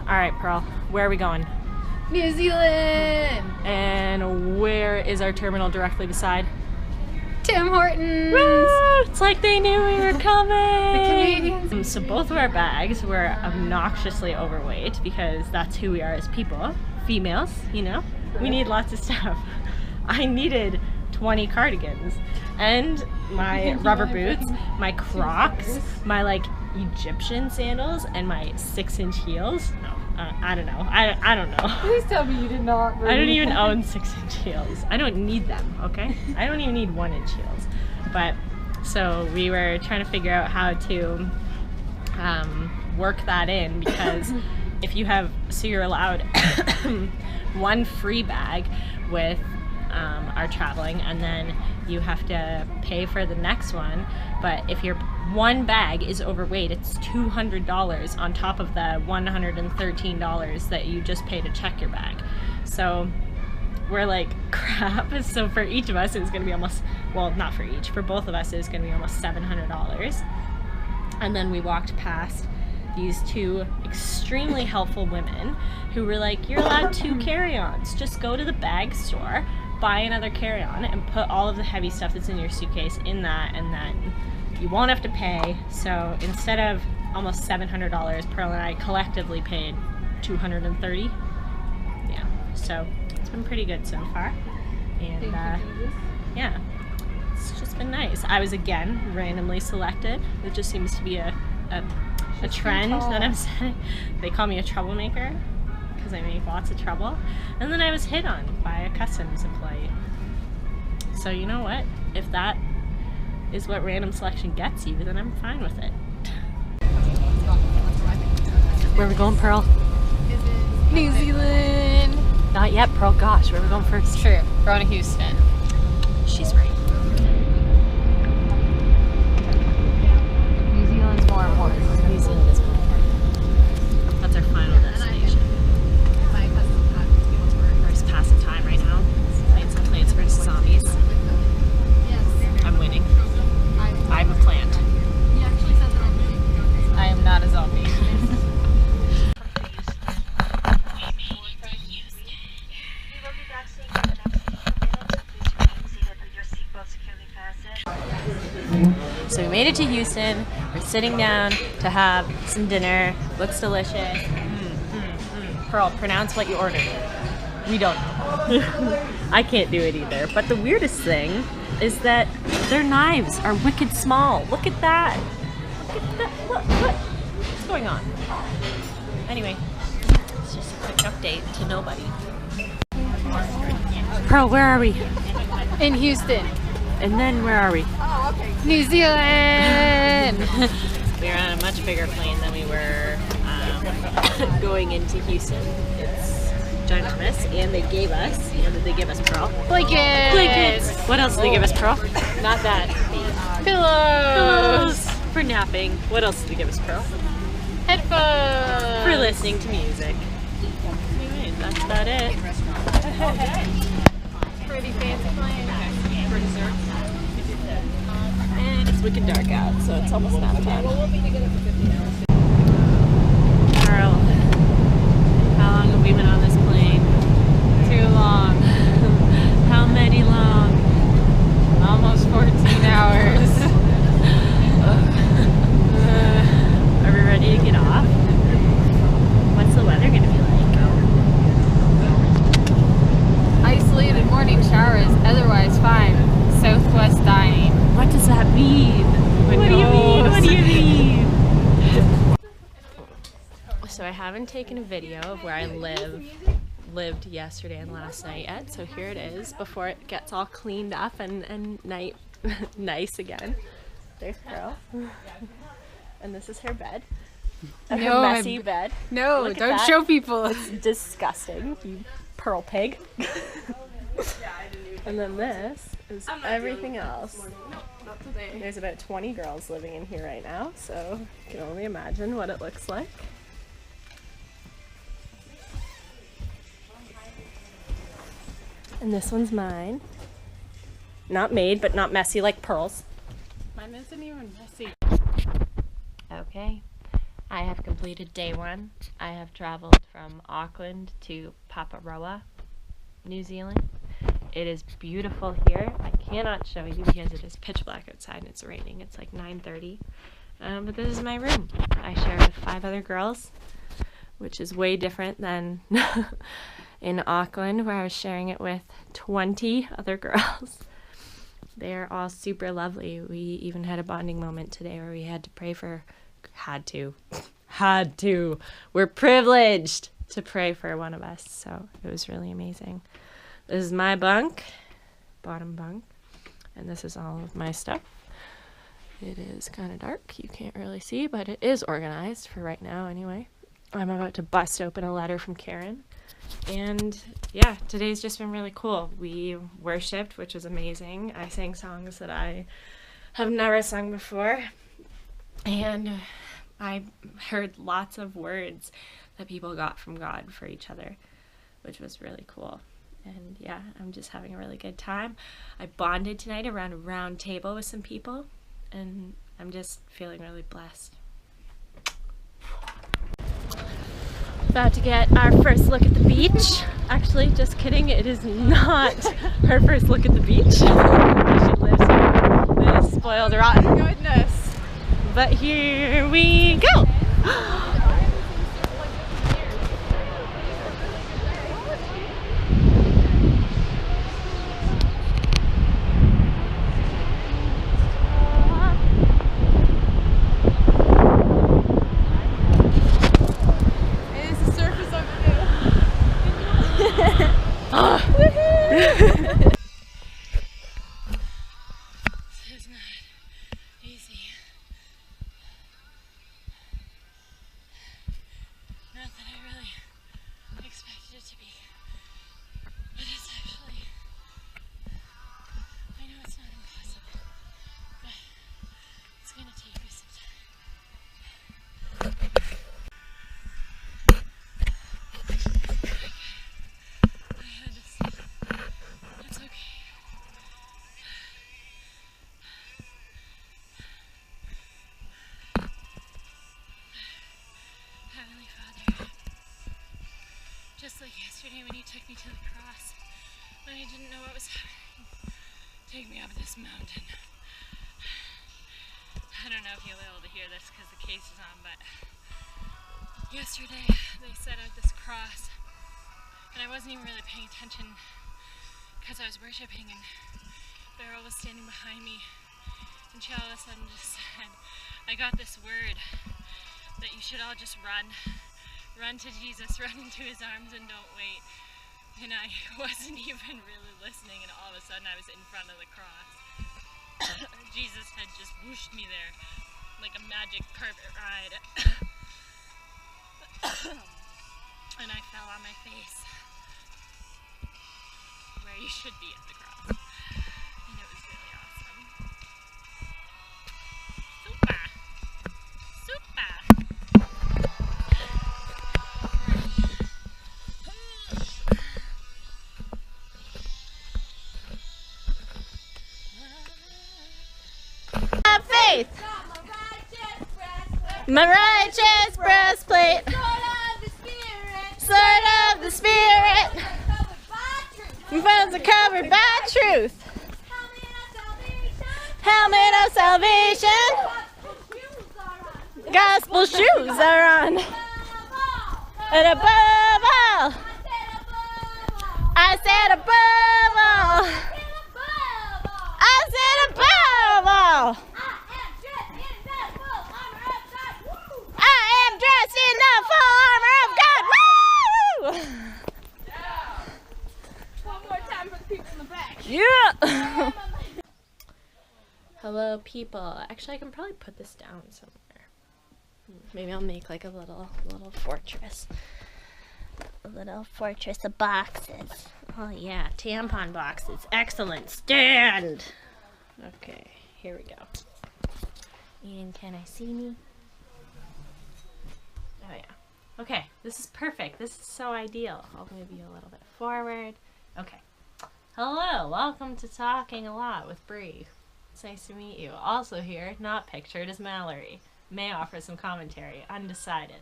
Alright, Pearl, where are we going? New Zealand! And where is our terminal directly beside? Tim Hortons! Woo! It's like they knew we were coming! The Canadians. So both of our bags were obnoxiously overweight because that's who we are as people. Females, you know? We need lots of stuff. I needed 20 cardigans and my rubber boots, my Crocs, my like Egyptian sandals, and my 6-inch heels. No, I don't know. I don't know. Please tell me you did not. I don't even own 6-inch heels. I don't need them, okay? I don't even need 1-inch heels. But so we were trying to figure out how to work that in, because if you have, so you're allowed one free bag with our traveling, and then you have to pay for the next one. But if your one bag is overweight, it's $200 on top of the $113 that you just pay to check your bag. So we're like, crap. So for each of us it was going to be almost, well, not for each, for both of us it was going to be almost $700. And then we walked past these two extremely helpful women who were like, you're allowed 2 carry-ons. Just go to the bag store, buy another carry-on, and put all of the heavy stuff that's in your suitcase in that, and then you won't have to pay. So instead of almost $700, Pearl and I collectively paid $230. Yeah, so it's been pretty good so far. And yeah, it's just been nice. I was again randomly selected. It just seems to be a trend that I'm saying. They call me a troublemaker because I make lots of trouble. And then I was hit on by a customs employee. So you know what? If that is what random selection gets you, then I'm fine with it. Where are we going, Pearl? New Zealand! Not yet, Pearl. Gosh, where are we going first? True. We're going to Houston. She's right. New Zealand's more important. New Zealand is more important. That's our final destination. We're just passing time right now. Playing some Plants vs. Zombies. I'm winning. I have a plant. I am not a zombie. So we made it to Houston. We're sitting down to have some dinner. Looks delicious. Pearl, pronounce what you ordered. We don't know. I can't do it either. But the weirdest thing is that their knives are wicked small. Look at that. Look at that. Look. What's going on? Anyway, it's just a quick update to nobody. Pearl, where are we? In Houston. And then where are we? New Zealand! We are on a much bigger plane than we were going into Houston. It's ginormous, and they gave us, what did they give us, Pearl? Blankets! What else did they give us, Pearl? Not that. Pillows! For napping. What else did they give us, Pearl? Headphones! For listening to music. Anyway, that's about it. Pretty fancy plane. For dessert. And it's wicked dark out, so it's almost nap time. Pearl, how long have we been on this plane? Too long. How many long? Almost 14 hours. Are we ready to get off? What's the weather gonna be like? Isolated morning showers, otherwise fine. Southwest dining. What does that mean? What do you mean? What do you mean? So I haven't taken a video of where I lived yesterday and last night yet, so here it is before it gets all cleaned up and nice again. There's Pearl. And this is her bed. Her messy bed. No, don't show people. It's disgusting, you Pearl pig. And then this is everything else. There's about 20 girls living in here right now, so you can only imagine what it looks like. And this one's mine. Not made, but not messy like Pearl's. Mine isn't even messy. Okay, I have completed day 1. I have traveled from Auckland to Paparoa, New Zealand. It is beautiful here. I cannot show you because it is pitch black outside and it's raining. It's like 9:30. But this is my room. I share it with 5 other girls, which is way different than in Auckland, where I was sharing it with 20 other girls. They're all super lovely. We even had a bonding moment today where we had to pray for, we're privileged to pray for one of us. So it was really amazing. This is my bunk, bottom bunk, and this is all of my stuff. It is kind of dark. You can't really see, but it is organized for right now anyway. I'm about to bust open a letter from Karen. And yeah, today's just been really cool. We worshipped, which was amazing. I sang songs that I have never sung before. And I heard lots of words that people got from God for each other, which was really cool. And yeah, I'm just having a really good time. I bonded tonight around a round table with some people, and I'm just feeling really blessed. About to get our first look at the beach. Actually, just kidding, it is not her first look at the beach. She lives here. It is spoiled rotten. Goodness. But here we go. Just like yesterday when you took me to the cross, when I didn't know what was happening. Take me up this mountain. I don't know if you'll be able to hear this because the case is on, but yesterday they set out this cross and I wasn't even really paying attention because I was worshiping, and Beryl was standing behind me and she all of a sudden just said, I got this word that you should all just run. Run to Jesus, run into his arms and don't wait. And I wasn't even really listening, and all of a sudden I was in front of the cross. Jesus had just whooshed me there like a magic carpet ride. And I fell on my face where you should be at the cross. And it was really awesome. Super! Super! My righteous breastplate, sword of the Spirit, weapons are covered by truth, helmet of salvation, gospel shoes are on, and above all, I said above all, I said above all. Dressed in the full armor of God. Woo! Yeah. One more time for the people in the back. Yeah. Hello, people. Actually, I can probably put this down somewhere. Maybe I'll make like a little fortress. A little fortress of boxes. Oh yeah, tampon boxes. Excellent. Stand. Okay, here we go. And can I see me? Oh yeah. Okay, this is perfect. This is so ideal. I'll move you a little bit forward. Okay. Hello, welcome to Talking a Lot with Bree. It's nice to meet you. Also here, not pictured, is Mallory. may offer some commentary. Undecided.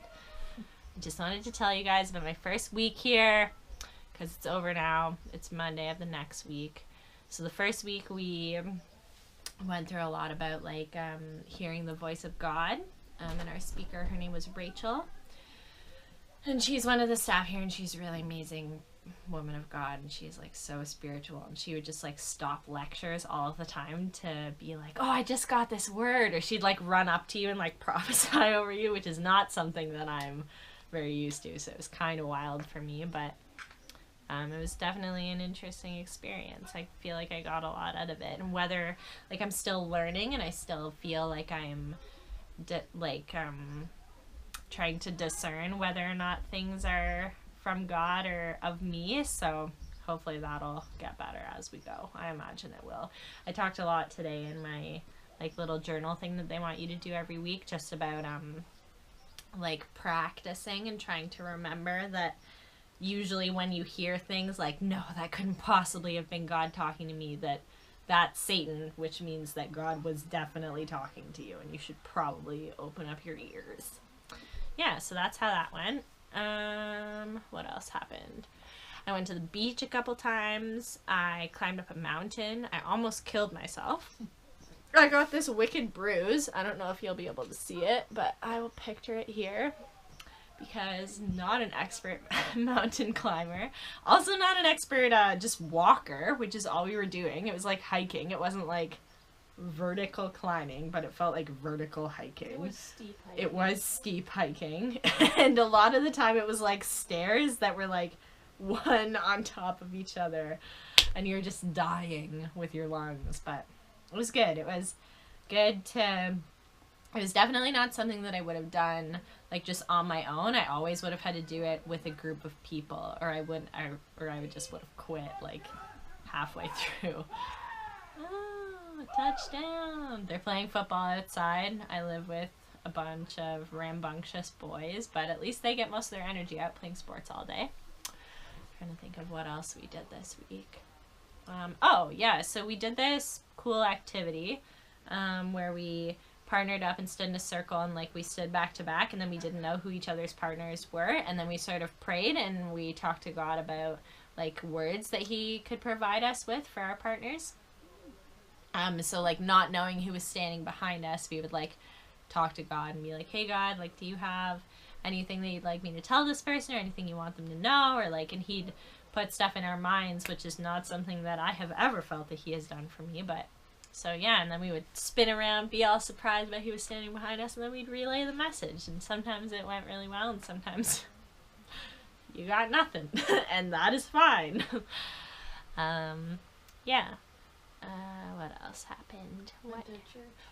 Just wanted to tell you guys about my first week here, because it's over now. It's Monday of the next week. So the first week we went through a lot about like hearing the voice of God. And our speaker, her name was Rachel. And she's one of the staff here, and she's a really amazing woman of God, and she's like so spiritual, and she would just like stop lectures all of the time to be like, oh, I just got this word, or she'd like run up to you and like prophesy over you, which is not something that I'm very used to, so it was kind of wild for me, but it was definitely an interesting experience. I feel like I got a lot out of it, and whether like I'm still learning and I still feel like I'm trying to discern whether or not things are from God or of me, so hopefully that'll get better as we go. I imagine it will. I talked a lot today in my like little journal thing that they want you to do every week, just about like practicing and trying to remember that usually when you hear things like, no, that couldn't possibly have been God talking to me, that's Satan, which means that God was definitely talking to you, and you should probably open up your ears. Yeah, so that's how that went. What else happened? I went to the beach a couple times. I climbed up a mountain. I almost killed myself. I got this wicked bruise. I don't know if you'll be able to see it, but I will picture it here, because not an expert mountain climber. Also not an expert just walker, which is all we were doing. It was like hiking. It wasn't like vertical climbing, but it felt like vertical hiking. It was steep hiking. It was steep hiking. And a lot of the time it was like stairs that were like one on top of each other, and you're just dying with your lungs, but it was good. It was good to... It was definitely not something that I would have done like just on my own. I always would have had to do it with a group of people, or I would just would have quit like halfway through. Oh, touchdown. They're playing football outside. I live with a bunch of rambunctious boys, but at least they get most of their energy out playing sports all day. Trying to think of what else we did this week. Oh yeah, so we did this cool activity where we partnered up and stood in a circle, and like we stood back to back, and then we didn't know who each other's partners were, and then we sort of prayed and we talked to God about like words that he could provide us with for our partners. So like not knowing who was standing behind us, we would like talk to God and be like, hey God, like do you have anything that you'd like me to tell this person, or anything you want them to know, or like, and he'd put stuff in our minds, which is not something that I have ever felt that he has done for me, but so yeah, and then we would spin around, be all surprised by who was standing behind us, and then we'd relay the message, and sometimes it went really well, and sometimes you got nothing, and that is fine. Yeah. What else happened?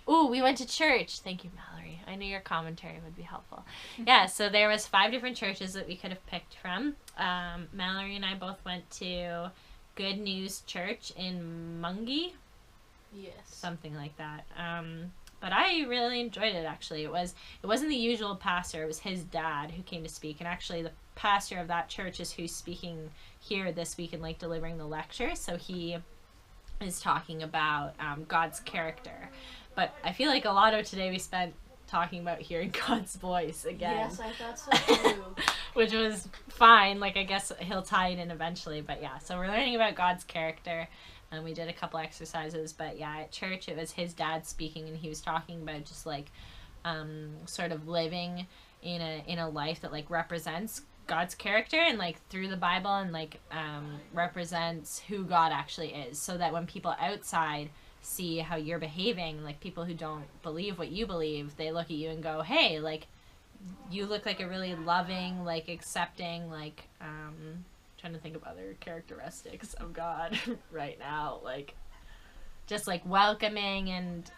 Ooh, we went to church. Thank you, Mallory. I knew your commentary would be helpful. Yeah, so there was 5 different churches that we could have picked from. Mallory and I both went to Good News Church in Mungie. Yes. Something like that. But I really enjoyed it, actually. It wasn't the usual pastor. It was his dad who came to speak. And actually the pastor of that church is who's speaking here this week and like delivering the lecture. So he is talking about God's character. But I feel like a lot of today we spent talking about hearing God's voice again. Yes, I thought so too. Which was fine. Like, I guess he'll tie it in eventually. But yeah, so we're learning about God's character. And we did a couple exercises. But yeah, at church it was his dad speaking, and he was talking about just like sort of living in a life that like represents God's character, and like through the Bible, and like represents who God actually is, so that when people outside see how you're behaving, like people who don't believe what you believe, they look at you and go, hey, like you look like a really loving, like accepting, like trying to think of other characteristics of God right now, like just like welcoming and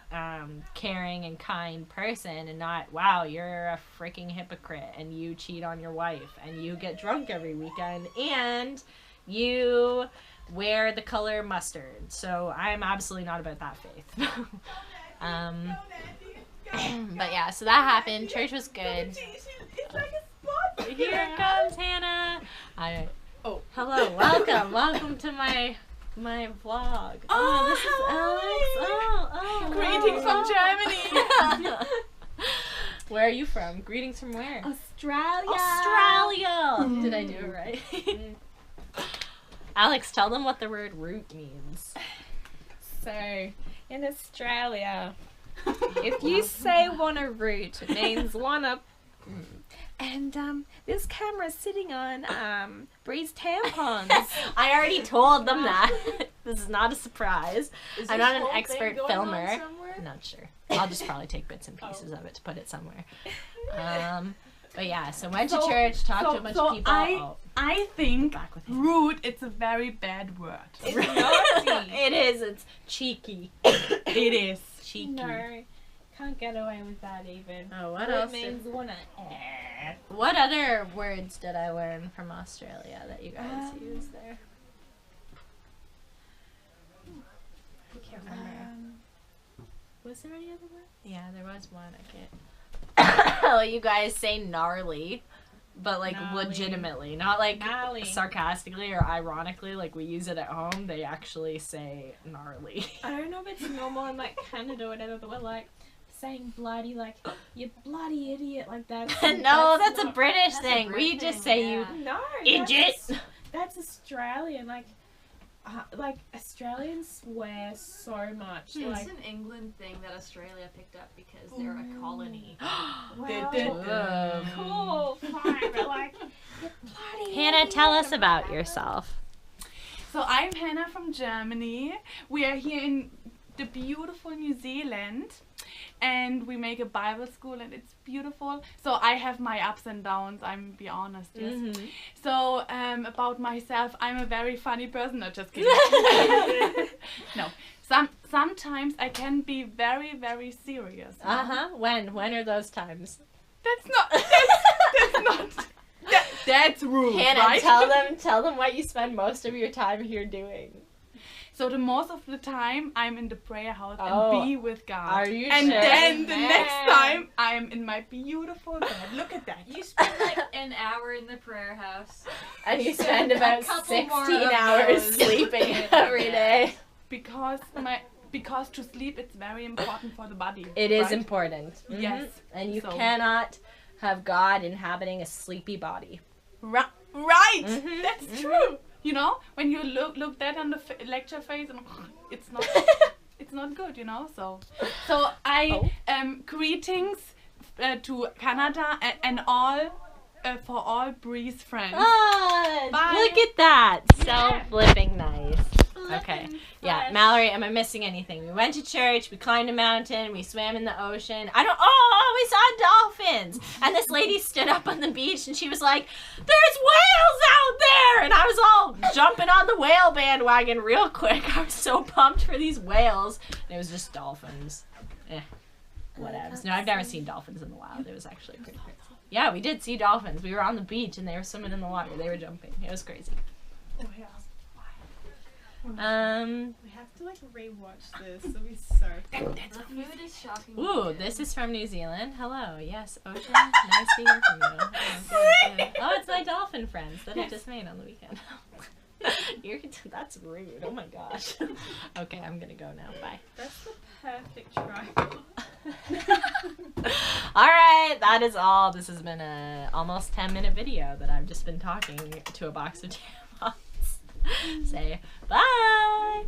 caring and kind person, and not, wow, you're a freaking hypocrite and you cheat on your wife and you get drunk every weekend and you wear the color mustard. So I'm absolutely not about that faith. But yeah, so that happened. Church was good. Here comes Hannah. Hello, welcome to my vlog. Oh, this is Alex. Oh. Greetings from Germany. Where are you from? Greetings from where? Australia. Australia! Did I do it right? Alex, tell them what the word root means. So, in Australia, if you say wanna root, it means wanna. And this camera's sitting on Bree's tampons. I already told them that. This is not a surprise. I'm not an expert filmer. I'm not sure. I'll just probably take bits and pieces of it to put it somewhere. But yeah, so went to church, talked to a bunch of people. I think back with him. rude, it's a very bad word. It's naughty. It is. It's cheeky. It is. Cheeky. No, can't get away with that even. Oh, what Root else? means wanna. What other words did I learn from Australia that you guys use there? I can't remember. Was there any other word? Yeah, there was one. I can't. Oh, you guys say gnarly, but like Gnarly. legitimately, not like Gnarly. sarcastically or ironically. Like we use it at home. They actually say gnarly. I don't know if it's normal in like Canada or whatever, but we're like saying bloody, like you bloody idiot, like that. No, that's a not- British that's a thing. Brit We thing, just say yeah. No, Idiot. That's Australian. Like Australians swear so much. It's Like an England thing that Australia picked up because they're a colony. wow, cool, fine, but like you bloody Hannah, idiot, tell us about whatever. yourself. So I'm Hannah from Germany. We are here in the beautiful New Zealand, and we make a Bible school, and it's beautiful. So I have my ups and downs. I'm be honest. Yes. Mm-hmm. So about myself, I'm a very funny person. No, just kidding. No. Sometimes I can be very, very serious. you know? When are those times? That's not. That's rude, Hannah, right? tell them what you spend most of your time here doing. So the most of the time I'm in the prayer house Oh, and be with God. are you And sure? then the Man. next time I'm in my beautiful bed. Look at that. You spend like an hour in the prayer house. And you spend about couple 16 more of hours those. sleeping every day. Because to sleep it's very important for the body. It is right? important. Mhm. Yes. And you So- cannot have God inhabiting a sleepy body. Right. Mhm, That's mhm. true. You know, when you look that on the lecture phase, and it's not it's not good. You know. So I greetings to Canada and all for all Bree's friends. Ah, Bye. look at that. So flipping nice. Okay. Yeah, Mallory, am I missing anything? We went to church, we climbed a mountain, we swam in the ocean. We saw dolphins. And this lady stood up on the beach and she was like, "There's whales out there!" And I was all jumping on the whale bandwagon real quick. I was so pumped for these whales. And it was just dolphins. Whatevs. No, I've never seen dolphins in the wild. It was actually pretty crazy. Yeah, we did see dolphins. We were on the beach and they were swimming in the water. They were jumping. It was crazy. Oh, yeah. We have to like rewatch this. It'll be so fun. The food is shocking. Ooh, this is from New Zealand. Hello. Yes, Ocean. Nice to hear from you. Oh, good. Oh, it's my dolphin friends that I just made on the weekend. That's rude. Oh my gosh. Okay, I'm gonna go now. Bye. That's the perfect tripod. All right, that is all. This has been a almost 10-minute video that I've just been talking to a box of tampons. Say bye.